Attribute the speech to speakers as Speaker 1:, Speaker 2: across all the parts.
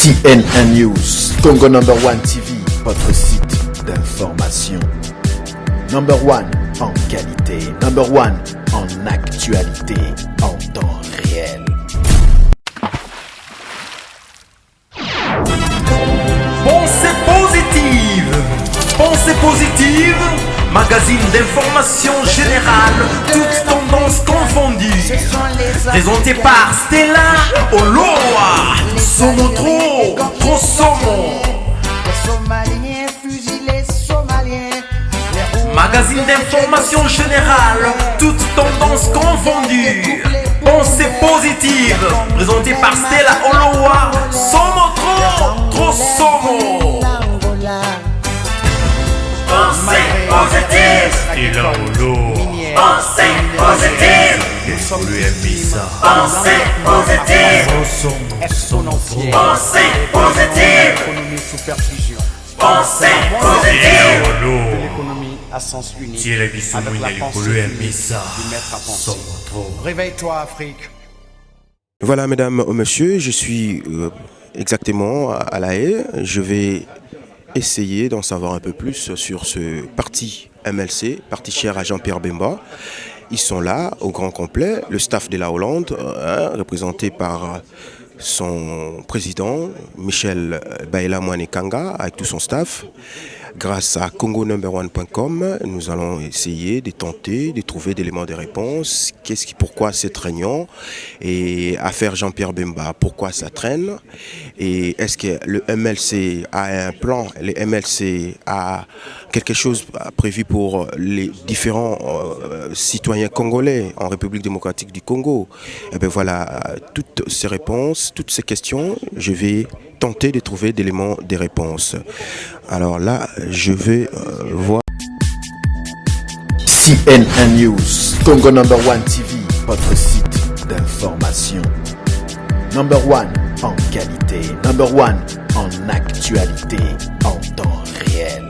Speaker 1: CNN News, Congo number one TV, votre site d'information. Number one en qualité, number one en actualité, en temps réel.
Speaker 2: Pensée positive, pensée positive, magazine d'information générale, toutes tendances confondues. Présenté par Stella Oloa, Somo trop Somo. Magazine d'information générale, toutes tendances confondues. Pensée positive, présenté par Stella Oloa, Somo trop Somo. Pensée positive, Stella Oloa. Pensée positive, pensée positive, pensée positive, pensée positive.
Speaker 3: À sens unique. Réveille-toi, Afrique.
Speaker 4: Voilà, mesdames, messieurs, je suis exactement à La Haye. Je vais essayer d'en savoir un peu plus sur ce parti MLC, parti cher à Jean-Pierre Bemba. Ils sont là, au grand complet, le staff de la Hollande, représenté par son président, Michel Baïla Mouane-Kanga, avec tout son staff. Grâce à congonumber1.com, nous allons essayer de tenter de trouver des éléments de réponse. Pourquoi cette réunion? Et affaire Jean-Pierre Bemba, pourquoi ça traîne? Et est-ce que le MLC a un plan? Le MLC a quelque chose prévu pour les différents citoyens congolais en République démocratique du Congo? Et bien voilà, toutes ces réponses, toutes ces questions, je vais tenter de trouver des éléments de réponse. Alors là, je vais voir.
Speaker 1: CNN News, Congo number one TV, votre site d'information. Number one en qualité, number one en actualité, en temps réel.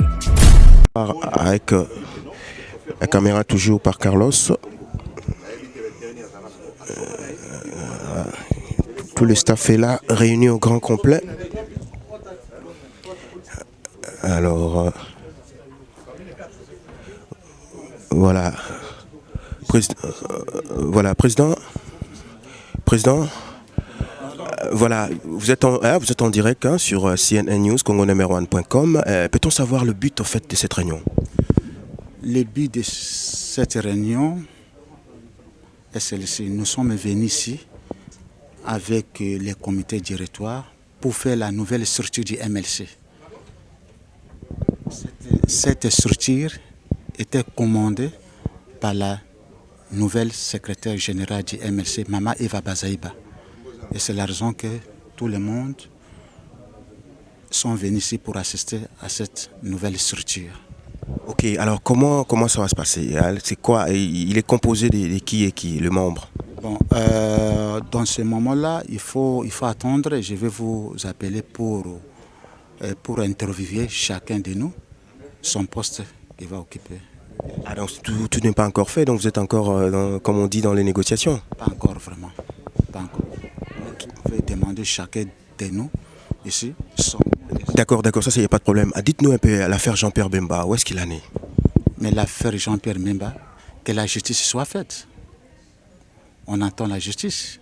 Speaker 4: Avec la caméra toujours par Carlos. Tout le staff est là, réuni au grand complet. Alors, voilà. Voilà, président, voilà, vous êtes en direct sur CNN News, congonumber1.com. Peut-on savoir le but en fait de cette réunion?
Speaker 5: Le but de cette réunion est celle-ci. Nous sommes venus ici avec les comités directoires pour faire la nouvelle structure du MLC. Cette structure était commandée par la nouvelle secrétaire générale du MLC, Mama Eva Bazaïba. Et c'est la raison que tout le monde sont venus ici pour assister à cette nouvelle structure.
Speaker 4: Ok, alors comment ça va se passer? C'est quoi? Il est composé de qui et qui, le membre?
Speaker 5: Bon, dans ce moment-là, il faut attendre. Je vais vous appeler pour interviewer chacun de nous, son poste qu'il va occuper.
Speaker 4: Ah, donc tout n'est pas encore fait, donc vous êtes encore, comme on dit, dans les négociations?
Speaker 5: Pas encore vraiment, pas encore. Vous pouvez demander chacun de nous ici.
Speaker 4: D'accord, ça, il n'y a pas de problème. Dites-nous un peu l'affaire Jean-Pierre Bemba, où est-ce qu'il en est?
Speaker 5: Mais l'affaire Jean-Pierre Bemba, que la justice soit faite. On attend la justice.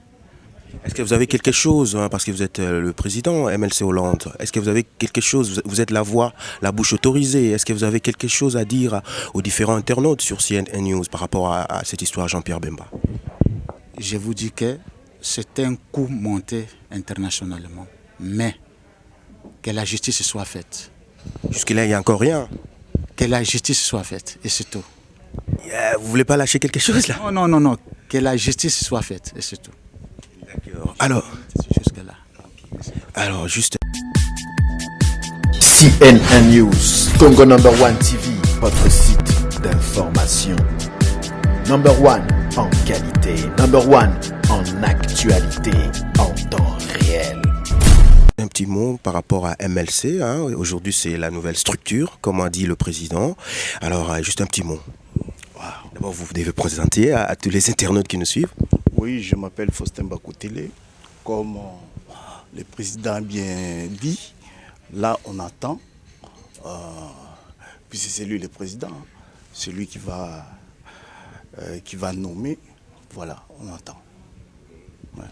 Speaker 4: Est-ce que vous avez quelque chose, parce que vous êtes le président MLC Hollande, est-ce que vous avez quelque chose, vous êtes la voix, la bouche autorisée, est-ce que vous avez quelque chose à dire aux différents internautes sur CNN News par rapport à cette histoire Jean-Pierre Bemba?
Speaker 5: Je vous dis que c'est un coup monté internationalement, mais que la justice soit faite.
Speaker 4: Jusque-là, il n'y a encore rien.
Speaker 5: Que la justice soit faite, et c'est tout.
Speaker 4: Vous voulez pas lâcher quelque chose là?
Speaker 5: Non, que la justice soit faite, et c'est tout.
Speaker 4: D'accord. Alors,
Speaker 5: jusque-là.
Speaker 4: Alors, juste.
Speaker 1: CNN News, Congo number one TV, votre site d'information. Number one en qualité, number one en actualité, en temps réel.
Speaker 4: Un petit mot par rapport à MLC. Aujourd'hui, c'est la nouvelle structure, comme a dit le président. Alors, juste un petit mot. Wow. D'abord, vous devez présenter à tous les internautes qui nous suivent.
Speaker 6: Oui, je m'appelle Faustin Bakoutele. Comme le président a bien dit. Là, on attend. Puisque c'est lui le président, c'est lui qui va nommer. Voilà, on attend. Ouais.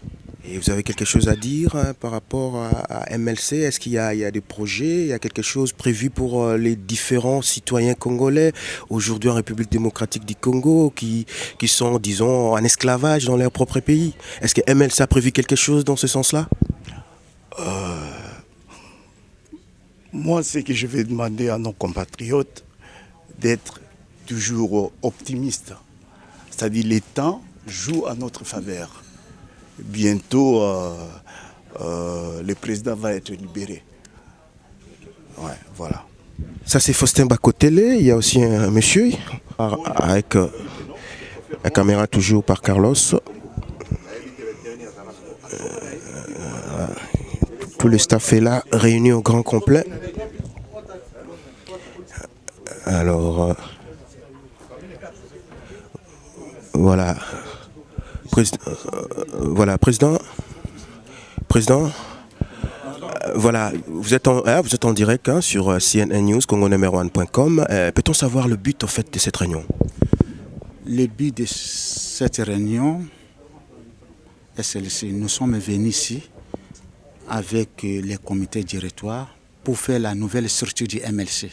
Speaker 4: Et vous avez quelque chose à dire par rapport à MLC? Est-ce qu'il y a des projets, il y a quelque chose prévu pour les différents citoyens congolais aujourd'hui en République démocratique du Congo qui sont, disons, en esclavage dans leur propre pays? Est-ce que MLC a prévu quelque chose dans ce sens-là?
Speaker 6: Moi, c'est que je vais demander à nos compatriotes d'être toujours optimistes. C'est-à-dire les temps jouent à notre faveur. Bientôt, le président va être libéré. Ouais, voilà.
Speaker 4: Ça, c'est Faustin Bakotele. Il y a aussi un monsieur avec la caméra toujours par Carlos. Tout le staff est là, réuni au grand complet. Alors, voilà. Voilà, président. Voilà, vous êtes en direct sur CNN News, congonuméro1.com. Peut-on savoir le but en fait de cette réunion?
Speaker 5: Le but de cette réunion est celle-ci. Nous sommes venus ici avec les comités directoires pour faire la nouvelle structure du MLC.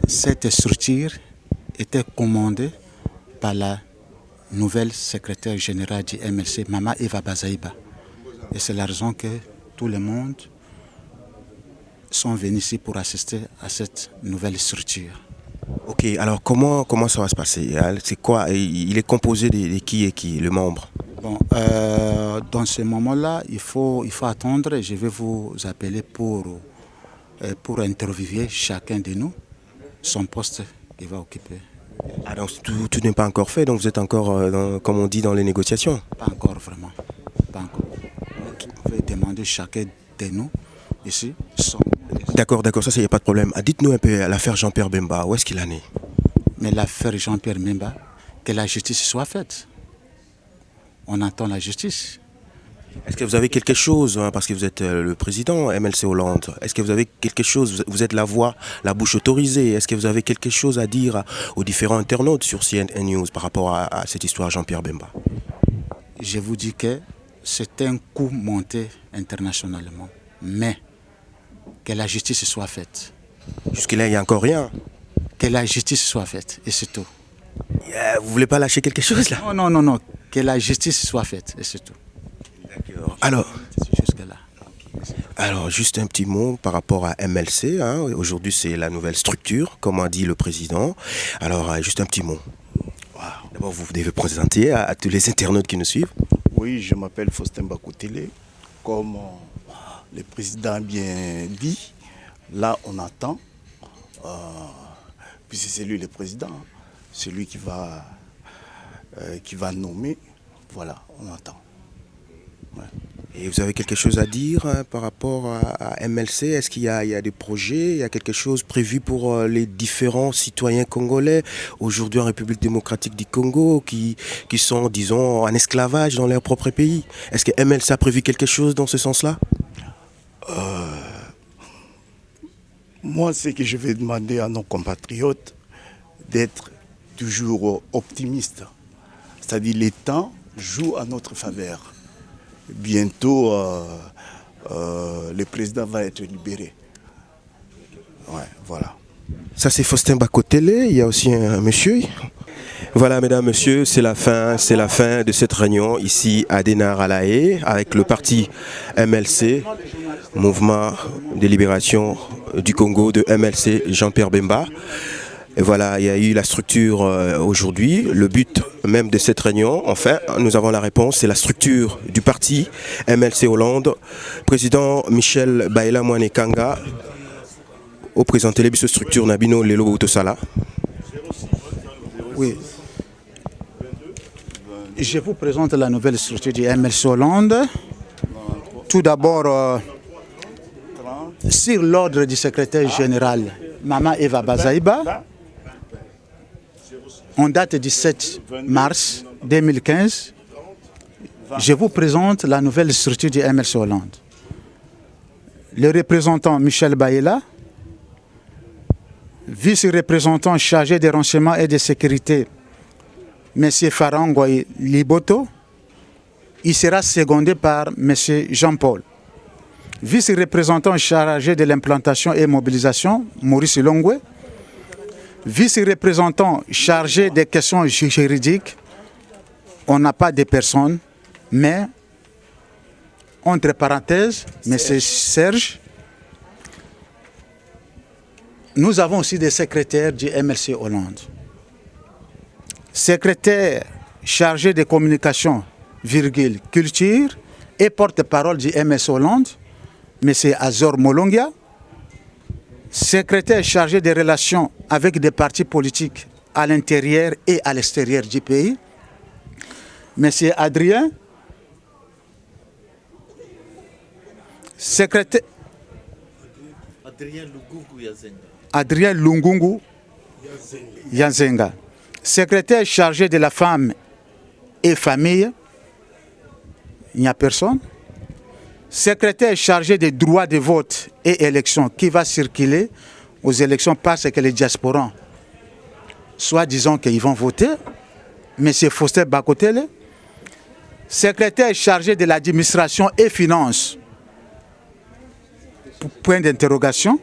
Speaker 5: Cette structure était commandée par la nouvelle secrétaire générale du MLC, Mama Eva Bazaïba. Et c'est la raison que tout le monde sont venus ici pour assister à cette nouvelle structure.
Speaker 4: Ok, alors comment ça va se passer? C'est quoi? Il est composé de qui et qui, le membre?
Speaker 5: Bon, dans ce moment-là, il faut attendre. Je vais vous appeler pour interviewer chacun de nous, son poste qu'il va occuper.
Speaker 4: Ah, donc tout n'est pas encore fait, donc vous êtes encore, comme on dit, dans les négociations?
Speaker 5: Pas encore vraiment, pas encore. On va demander chacun de nous ici.
Speaker 4: D'accord, ça, il n'y a pas de problème. Dites-nous un peu l'affaire Jean-Pierre Bemba, où est-ce qu'il en est?
Speaker 5: Mais l'affaire Jean-Pierre Bemba, que la justice soit faite. On attend la justice.
Speaker 4: Est-ce que vous avez quelque chose, parce que vous êtes le président MLC Hollande, est-ce que vous avez quelque chose, vous êtes la voix, la bouche autorisée, est-ce que vous avez quelque chose à dire aux différents internautes sur CNN News par rapport à cette histoire Jean-Pierre Bemba?
Speaker 5: Je vous dis que c'est un coup monté internationalement, mais que la justice soit faite.
Speaker 4: Jusque-là, il n'y a encore rien.
Speaker 5: Que la justice soit faite, et c'est tout.
Speaker 4: Vous voulez pas lâcher quelque chose là?
Speaker 5: Non, que la justice soit faite, et c'est tout.
Speaker 4: D'accord. Alors, juste un petit mot par rapport à MLC. Aujourd'hui, c'est la nouvelle structure, comme a dit le président. Alors, juste un petit mot. D'abord, vous devez présenter à tous les internautes qui nous suivent.
Speaker 6: Oui, je m'appelle Faustin Bakotele. Comme le président a bien dit, là, on attend. Puisque c'est lui le président, c'est lui qui va nommer. Voilà, on attend. Ouais.
Speaker 4: Et vous avez quelque chose à dire par rapport à MLC? Est-ce qu'il y a des projets, il y a quelque chose prévu pour les différents citoyens congolais aujourd'hui en République démocratique du Congo qui sont, disons, en esclavage dans leur propre pays? Est-ce que MLC a prévu quelque chose dans ce sens-là?
Speaker 6: Moi, c'est que je vais demander à nos compatriotes d'être toujours optimistes. C'est-à-dire les temps jouent à notre faveur. Bientôt, le président va être libéré. Ouais, voilà.
Speaker 4: Ça, c'est Faustin Bakotele. Il y a aussi un monsieur. Voilà, mesdames, messieurs, c'est la fin de cette réunion ici à Denar à La Haye avec le parti MLC, Mouvement de libération du Congo de MLC Jean-Pierre Bemba. Et voilà, il y a eu la structure aujourd'hui. Le but même de cette réunion, enfin, nous avons la réponse, c'est la structure du parti MLC Hollande. Président Michel Baïla Mouane-Kanga, au présenté cette structure Nabino Lelo Boutosala.
Speaker 5: Oui. Je vous présente la nouvelle structure du MLC Hollande. Tout d'abord, sur l'ordre du secrétaire général Mama Eva Bazaïba, en date du 7 mars 2015, je vous présente la nouvelle structure du MLC Hollande. Le représentant Michel Baïla, vice-représentant chargé des renseignements et de sécurité, M. Farangoy Liboto, il sera secondé par M. Jean-Paul. Vice-représentant chargé de l'implantation et mobilisation, Maurice Longwe. Vice-représentant chargé des questions juridiques, on n'a pas de personnes, mais entre parenthèses, M. Serge. Nous avons aussi des secrétaires du MLC Hollande. Secrétaire chargé de communication, virgule, culture et porte-parole du MLC Hollande, M. Azor Molongia. Secrétaire chargé des relations avec des partis politiques à l'intérieur et à l'extérieur du pays, M. Adrien. Secrétaire Adrien Lungungu Yanzenga. Secrétaire chargé de la femme et famille, il n'y a personne. Secrétaire chargé des droits de vote et élections qui va circuler aux élections parce que les diasporans, soit disant qu'ils vont voter, M. Faustin Bakotele. Secrétaire chargé de l'administration et finances, point d'interrogation,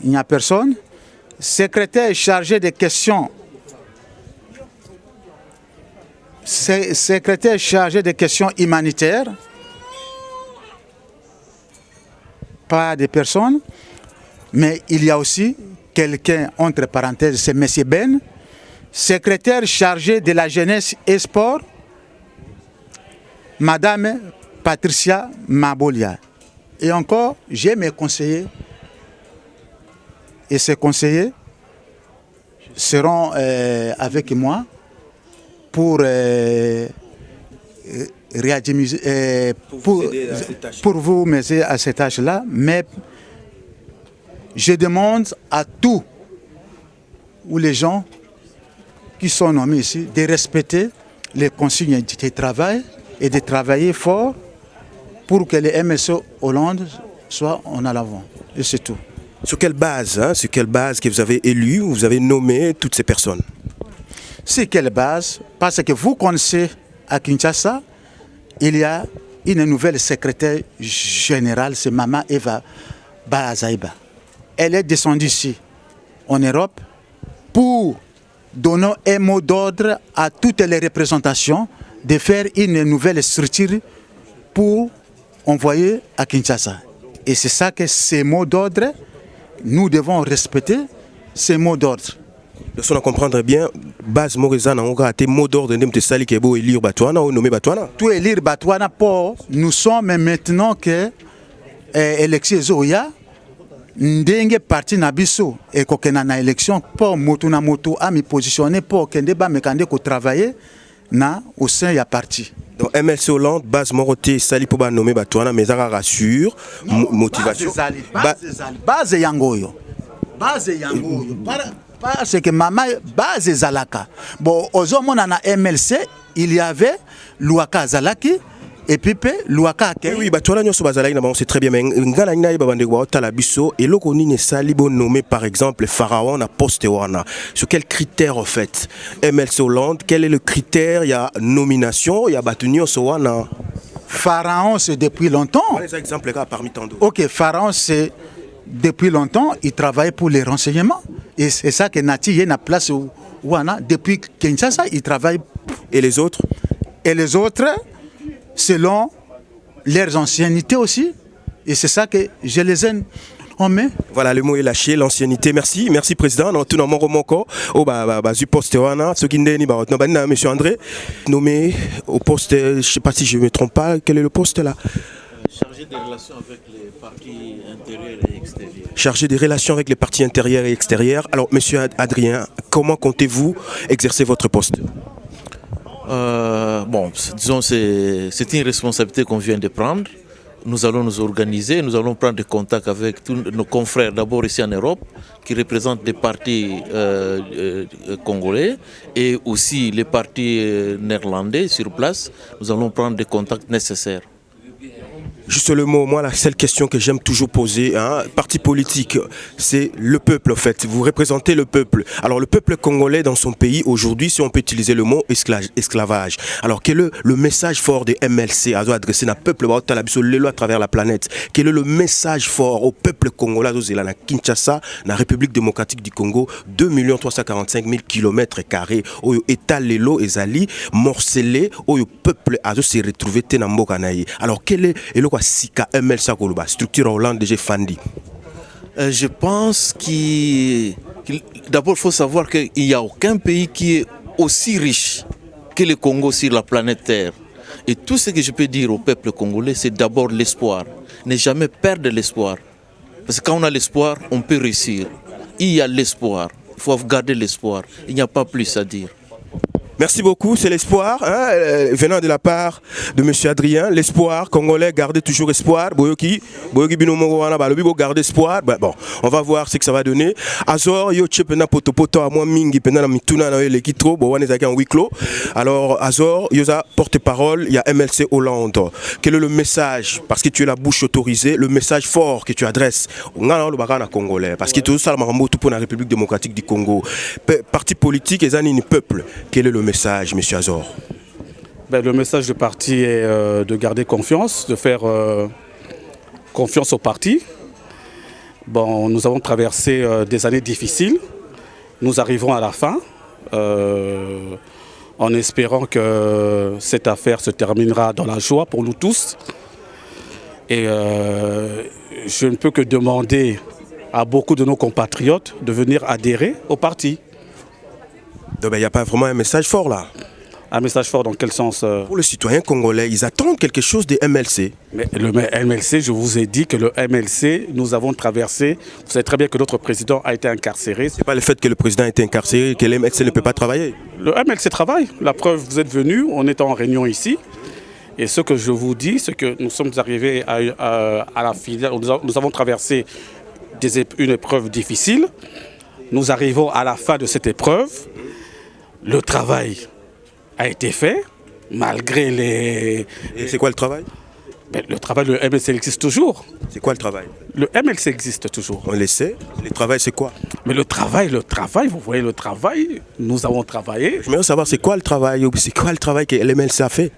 Speaker 5: il n'y a personne. Secrétaire chargé des questions, secrétaire chargé des questions humanitaires, pas de personnes, mais il y a aussi quelqu'un, entre parenthèses, c'est M. Ben, secrétaire chargé de la jeunesse et sport, Madame Patricia Mabolia. Et encore, j'ai mes conseillers. Et ces conseillers seront avec moi pour pour vous m'aider à cette tâche-là. Mais je demande à tous ou les gens qui sont nommés ici de respecter les consignes de travail et de travailler fort pour que le MLC Hollande soit en avant. Et c'est tout.
Speaker 4: Sur quelle base que vous avez élu, vous avez nommé toutes ces personnes?
Speaker 5: Sur quelle base? Parce que vous connaissez à Kinshasa, il y a une nouvelle secrétaire générale, c'est Maman Eva Bazaiba. Elle est descendue ici, en Europe, pour donner un mot d'ordre à toutes les représentations de faire une nouvelle structure pour envoyer à Kinshasa. Et c'est ça que ces mots d'ordre, nous devons respecter ces mots d'ordre.
Speaker 4: Si on comprendre bien, base Morizana, on a été mot d'ordre de Sali Kebo élire Batouana ou nommer Batouana.
Speaker 5: Tout élire Batouana pour nous sommes maintenant que élection Zoya, ndenge parti na biso et qu'on a élection pour motuna moto à me positionner pour que débat me kande ko travailler na au sein ya parti.
Speaker 4: Donc MLC Hollande, base Moroté, Sali Poba nommé Batouana, mais ça rassure, motivation.
Speaker 5: Base Yangoyo. Base Yangoyo. Parce que maman, base Zalaka. Bon, aux hommes na MLC, il y avait Louaka Zalaki et puis Louaka.
Speaker 4: Oui, Batouana nyoso bazalaki na bon c'est très bien mais ngala ina ba bande wa tala biso et loko nini Sali bo nommé par exemple Pharaon na poste wana. Sur quels critères en fait? MLC Hollande, quel est le critère? Il y a nomination, il y a Batunio Sowana.
Speaker 5: Pharaon c'est depuis longtemps.
Speaker 4: Les exemples là parmi tant d'autres.
Speaker 5: OK, Pharaon c'est depuis longtemps, il travaille pour les renseignements. Et c'est ça que Nati y a une place où Wana, depuis Kinshasa, il travaille.
Speaker 4: Et les autres?
Speaker 5: Et les autres, selon leurs anciennités aussi. Et c'est ça que je les aime.
Speaker 4: Voilà, le mot est lâché, l'ancienneté. Merci, merci président. Dans tout le monde, du poste wana, ce qui n'est pas monsieur André, nommé au poste, je ne sais pas si je ne me trompe pas, quel est le poste là?
Speaker 7: Chargé des relations avec les partis intérieurs et extérieurs.
Speaker 4: Chargé des relations avec les partis intérieurs et extérieurs. Alors, monsieur Adrien, comment comptez-vous exercer votre poste?
Speaker 7: Bon, disons, c'est une responsabilité qu'on vient de prendre. nous allons nous organiser, nous allons prendre des contacts avec tous nos confrères, d'abord ici en Europe, qui représentent des partis congolais et aussi les partis néerlandais sur place. Nous allons prendre des contacts nécessaires.
Speaker 4: Juste le mot, moi la seule question que j'aime toujours poser, parti politique, c'est le peuple en fait, vous représentez le peuple. Alors le peuple congolais dans son pays aujourd'hui, si on peut utiliser le mot esclavage. Alors quel est le message fort des MLC à adresser à peuple à travers la planète? Quel est le message fort au peuple congolais à Kinshasa, la République démocratique du Congo, 2 345 000 km², où État Lelo et Zali morcelé, où le peuple a se retrouvé Tenambokanaï. Alors quel est le Sika MLC structure Hollande déjà Fandi?
Speaker 7: Je pense d'abord il faut savoir qu'il n'y a aucun pays qui est aussi riche que le Congo sur la planète Terre. Et tout ce que je peux dire au peuple congolais, c'est d'abord l'espoir. Ne jamais perdre l'espoir. Parce que quand on a l'espoir, on peut réussir. Il y a l'espoir. Il faut garder l'espoir. Il n'y a pas plus à dire.
Speaker 4: Merci beaucoup, c'est l'espoir, venant de la part de M. Adrien, l'espoir congolais, gardez toujours espoir, Boyoki gardez espoir, bon, on va voir ce que ça va donner. Azor, yo chepena potopoto à moi mingi pena mituna na le kitro, bo wane zaki en huis clos. Alors Azor, yoza porte-parole, il y a MLC Hollande. Quel est le message, parce que tu es la bouche autorisée, le message fort que tu adresses au Congolais, parce que tout ça pour la République démocratique du Congo, parti politique et zanini peuple. Quel est le message, M. Azor?
Speaker 3: Le message du parti est de garder confiance, de faire confiance au parti. Bon, nous avons traversé des années difficiles. Nous arrivons à la fin, en espérant que cette affaire se terminera dans la joie pour nous tous. Et je ne peux que demander à beaucoup de nos compatriotes de venir adhérer au parti.
Speaker 4: Il n'y a pas vraiment un message fort là.
Speaker 3: Un message fort dans quel sens?
Speaker 4: Pour les citoyens congolais, ils attendent quelque chose des MLC.
Speaker 3: Mais le MLC, je vous ai dit que le MLC, nous avons traversé. Vous savez très bien que notre président a été incarcéré.
Speaker 4: Ce n'est pas le fait que le président a été incarcéré que le MLC ne peut pas travailler.
Speaker 3: Le MLC travaille. La preuve, vous êtes venus, on est en réunion ici. Et ce que je vous dis, c'est que nous sommes arrivés à la finale. Nous avons traversé une épreuve difficile. Nous arrivons à la fin de cette épreuve. Le travail a été fait, malgré les...
Speaker 4: Et c'est quoi le travail?
Speaker 3: Le travail, le MLC existe toujours.
Speaker 4: C'est quoi le travail?
Speaker 3: Le MLC existe toujours.
Speaker 4: On le sait. Le travail, c'est quoi?
Speaker 3: Mais le travail, vous voyez le travail, nous avons travaillé.
Speaker 4: Je voudrais savoir c'est quoi le travail? C'est quoi le travail que le MLC a fait?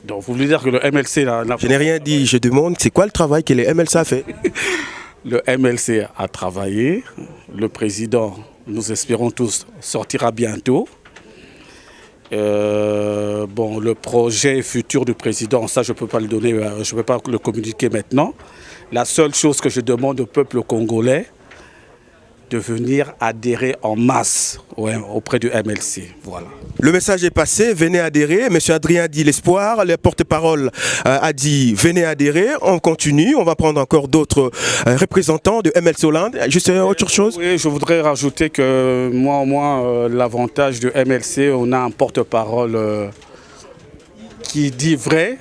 Speaker 3: Donc vous voulez dire que le MLC...
Speaker 4: Je n'ai rien dit, je demande c'est quoi le travail que le MLC a fait?
Speaker 3: Le MLC a travaillé, le président... Nous espérons tous sortira bientôt. Le projet futur du président, ça je ne peux pas le donner, je ne peux pas le communiquer maintenant. La seule chose que je demande au peuple congolais, de venir adhérer en masse auprès du MLC. Voilà.
Speaker 4: Le message est passé, venez adhérer. Monsieur Adrien a dit l'espoir, le porte-parole a dit venez adhérer. On continue, on va prendre encore d'autres représentants de MLC Hollande. Juste autre chose?
Speaker 3: Oui, je voudrais rajouter que moi, l'avantage du MLC, on a un porte-parole qui dit vrai,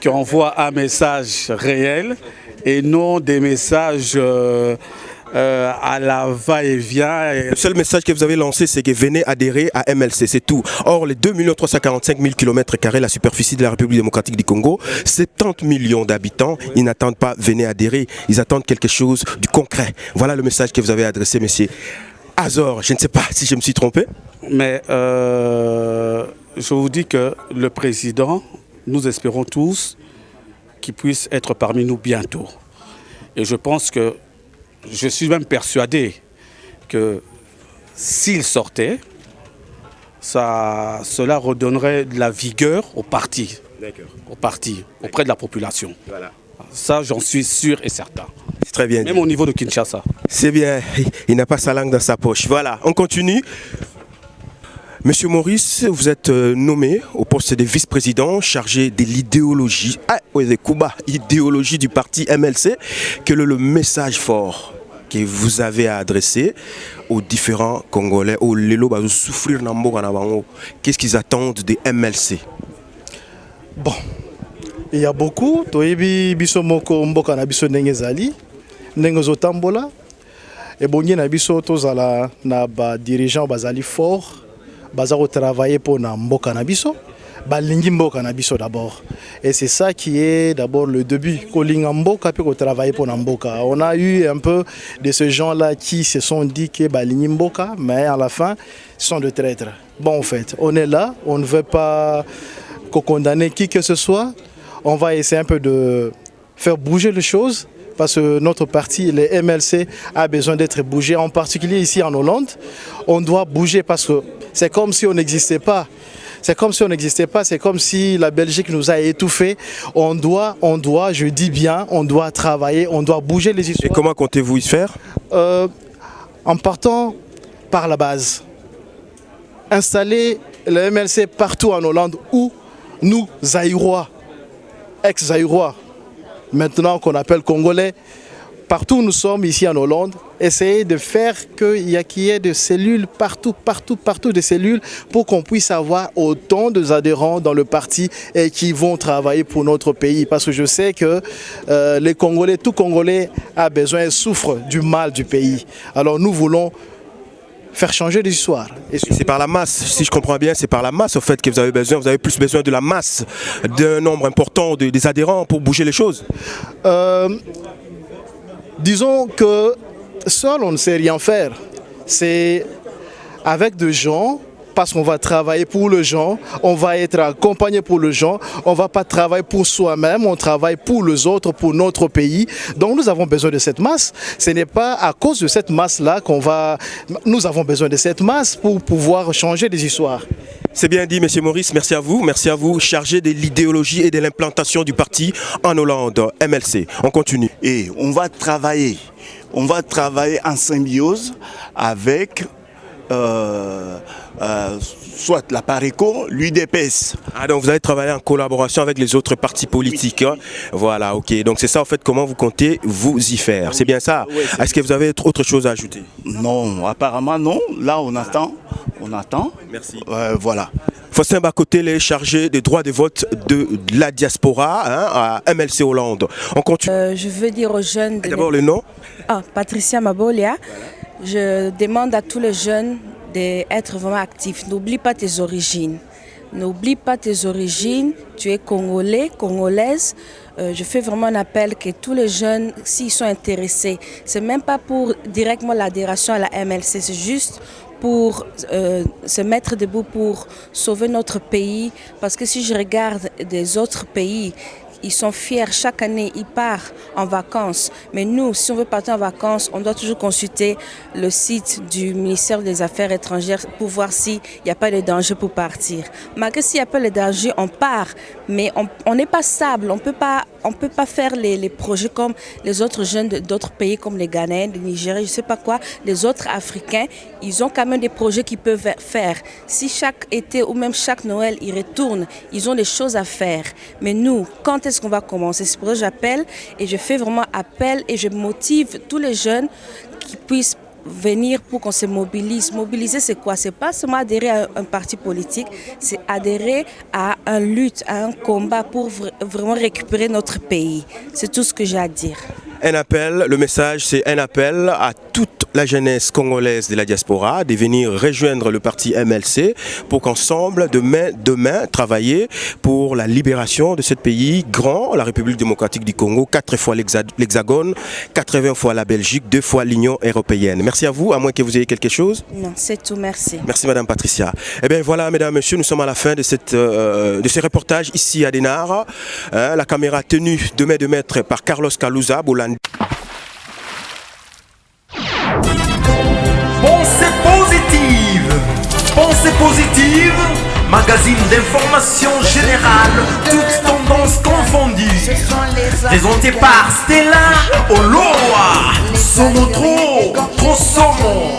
Speaker 3: qui envoie un message réel et non des messages... à la va-et-vient.
Speaker 4: Le seul message que vous avez lancé, c'est que venez adhérer à MLC, c'est tout. Or, les 2 345 000 km², la superficie de la République démocratique du Congo, 70 millions d'habitants, ils n'attendent pas venez adhérer, ils attendent quelque chose du concret. Voilà le message que vous avez adressé, monsieur Azor. Je ne sais pas si je me suis trompé.
Speaker 3: Mais je vous dis que le président, nous espérons tous qu'il puisse être parmi nous bientôt. Et je pense que je suis même persuadé que s'il sortait, cela redonnerait de la vigueur au parti, auprès de la population. Voilà. Ça, j'en suis sûr et certain.
Speaker 4: C'est très bien.
Speaker 3: Même au niveau de Kinshasa.
Speaker 4: C'est bien, il n'a pas sa langue dans sa poche. Voilà, on continue. Monsieur Maurice, vous êtes nommé au poste de vice-président chargé de l'idéologie, idéologie du parti MLC. Quel est le message fort que vous avez à adresser aux différents Congolais, aux Lelo qui souffrir dans le monde? Qu'est-ce qu'ils attendent des MLC?
Speaker 5: Bon,
Speaker 8: Il y a beaucoup. Toyebi biso moko mboka na biso ndenge ezali, ndenge zotambola. Et bonye na biso tozala na ba dirigeants bazali fort, bazako travailler pour na mboka na biso, balingi mboka na biso d'abord. Et c'est ça qui est d'abord le début. Kolinga mboka puis ko travailler pour na mboka. On a eu un peu de ces gens-là qui se sont dit que balingi mboka, mais à la fin sont de traîtres. Bon, en fait, on est là, on ne veut pas condamner qui que ce soit. On va essayer un peu de faire bouger les choses parce que notre parti, le MLC, a besoin d'être bougé, en particulier ici en Hollande. On doit bouger parce que c'est comme si on n'existait pas. C'est comme si on n'existait pas, c'est comme si la Belgique nous a étouffés. On doit, je dis bien, on doit travailler, on doit bouger les histoires.
Speaker 4: Et comment comptez-vous y faire?
Speaker 8: En partant par la base. Installer le MLC partout en Hollande où nous, Zaïrois, ex-Zaïrois, maintenant qu'on appelle Congolais, partout où nous sommes ici en Hollande, essayer de faire qu'il y ait des cellules partout, des cellules pour qu'on puisse avoir autant d'adhérents dans le parti et qui vont travailler pour notre pays. Parce que je sais que les Congolais, tout Congolais a besoin et souffre du mal du pays. Alors nous voulons faire changer l'histoire.
Speaker 4: Et c'est par la masse, si je comprends bien, c'est par la masse au fait que vous avez besoin, vous avez plus besoin de la masse, d'un nombre important des adhérents pour bouger les choses.
Speaker 8: Disons que seul on ne sait rien faire. C'est avec des gens, parce qu'on va travailler pour les gens, on va être accompagné pour les gens, on ne va pas travailler pour soi-même, on travaille pour les autres, pour notre pays. Donc nous avons besoin de cette masse. Ce n'est pas à cause de cette masse-là qu'on va... Nous avons besoin de cette masse pour pouvoir changer des histoires.
Speaker 4: C'est bien dit, Monsieur Maurice, merci à vous, chargé de l'idéologie et de l'implantation du parti en Hollande, MLC. On continue.
Speaker 6: Et on va travailler en symbiose avec soit la PARECO, l'UDPS.
Speaker 4: Ah, donc vous allez travailler en collaboration avec les autres partis politiques. Oui. Hein? Voilà, ok. Donc c'est ça en fait comment vous comptez vous y faire. C'est bien ça? Oui, est-ce que vous avez autre chose à ajouter?
Speaker 6: Non, apparemment non. Là on attend.
Speaker 4: Merci.
Speaker 6: Voilà.
Speaker 4: Faustin Bakoté, les chargés des droits de vote de la diaspora hein, à MLC Hollande. On continue.
Speaker 9: Je veux dire aux jeunes...
Speaker 4: D'abord le nom.
Speaker 9: Patricia Mabolia. Voilà. Je demande à tous les jeunes d'être vraiment actifs. N'oublie pas tes origines. N'oublie pas tes origines. Tu es congolais, congolaise. Je fais vraiment un appel que tous les jeunes, s'ils sont intéressés, c'est même pas pour directement l'adhération à la MLC, c'est juste pour se mettre debout pour sauver notre pays. Parce que si je regarde des autres pays, ils sont fiers, chaque année ils partent en vacances. Mais nous, si on veut partir en vacances, on doit toujours consulter le site du ministère des Affaires étrangères pour voir s'il n'y a pas de danger pour partir. Malgré s'il n'y a pas de danger, on part. Mais on n'est pas stable, on peut pas faire les projets comme les autres jeunes d'autres pays comme les Ghanéens, les Nigériens, je ne sais pas quoi. Les autres Africains, ils ont quand même des projets qu'ils peuvent faire. Si chaque été ou même chaque Noël, ils retournent, ils ont des choses à faire. Mais nous, quand est-ce qu'on va commencer? C'est pour ça que j'appelle et je fais vraiment appel et je motive tous les jeunes qui puissent venir pour qu'on se mobilise. Mobiliser, c'est quoi? C'est pas seulement adhérer à un parti politique, c'est adhérer à une lutte, à un combat pour vraiment récupérer notre pays. C'est tout ce que j'ai à dire.
Speaker 4: Un appel, le message c'est un appel à toute la jeunesse congolaise de la diaspora de venir rejoindre le parti MLC pour qu'ensemble, demain, travailler pour la libération de ce pays grand, la République démocratique du Congo, 4 fois l'Hexagone, 80 fois la Belgique, 2 fois l'Union européenne. Merci à vous, à moins que vous ayez quelque chose.
Speaker 9: Non, c'est tout, merci.
Speaker 4: Merci Madame Patricia. Eh bien voilà, Mesdames, Messieurs, nous sommes à la fin de ce reportage ici à Denara. La caméra tenue de main de maître par Carlos Kalouza,
Speaker 2: Pensée positive, magazine d'information générale, toutes tendances confondues. Présenté par Stella Oloa, Somo trop Somo.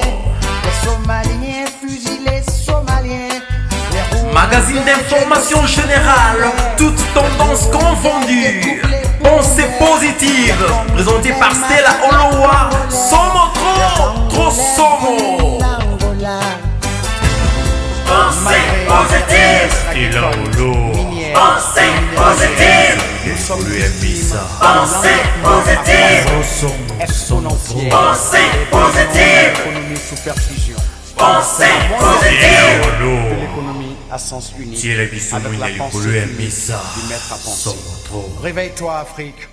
Speaker 2: Magazine d'information générale, toutes tendances confondues. Pensée positive, présenté par Stella Oloa, Somo trop Somo. Pensée positive, Stella Oloa. Pensée positive.
Speaker 10: sommes victimes
Speaker 2: Pensée positive.
Speaker 10: exponentielle.
Speaker 2: Pensée positive.
Speaker 10: L'économie sous perfusion.
Speaker 2: Pensée positive.
Speaker 10: De l'économie à sens unique. Avec la pensée unique du maître à penser. Réveille-toi, Afrique.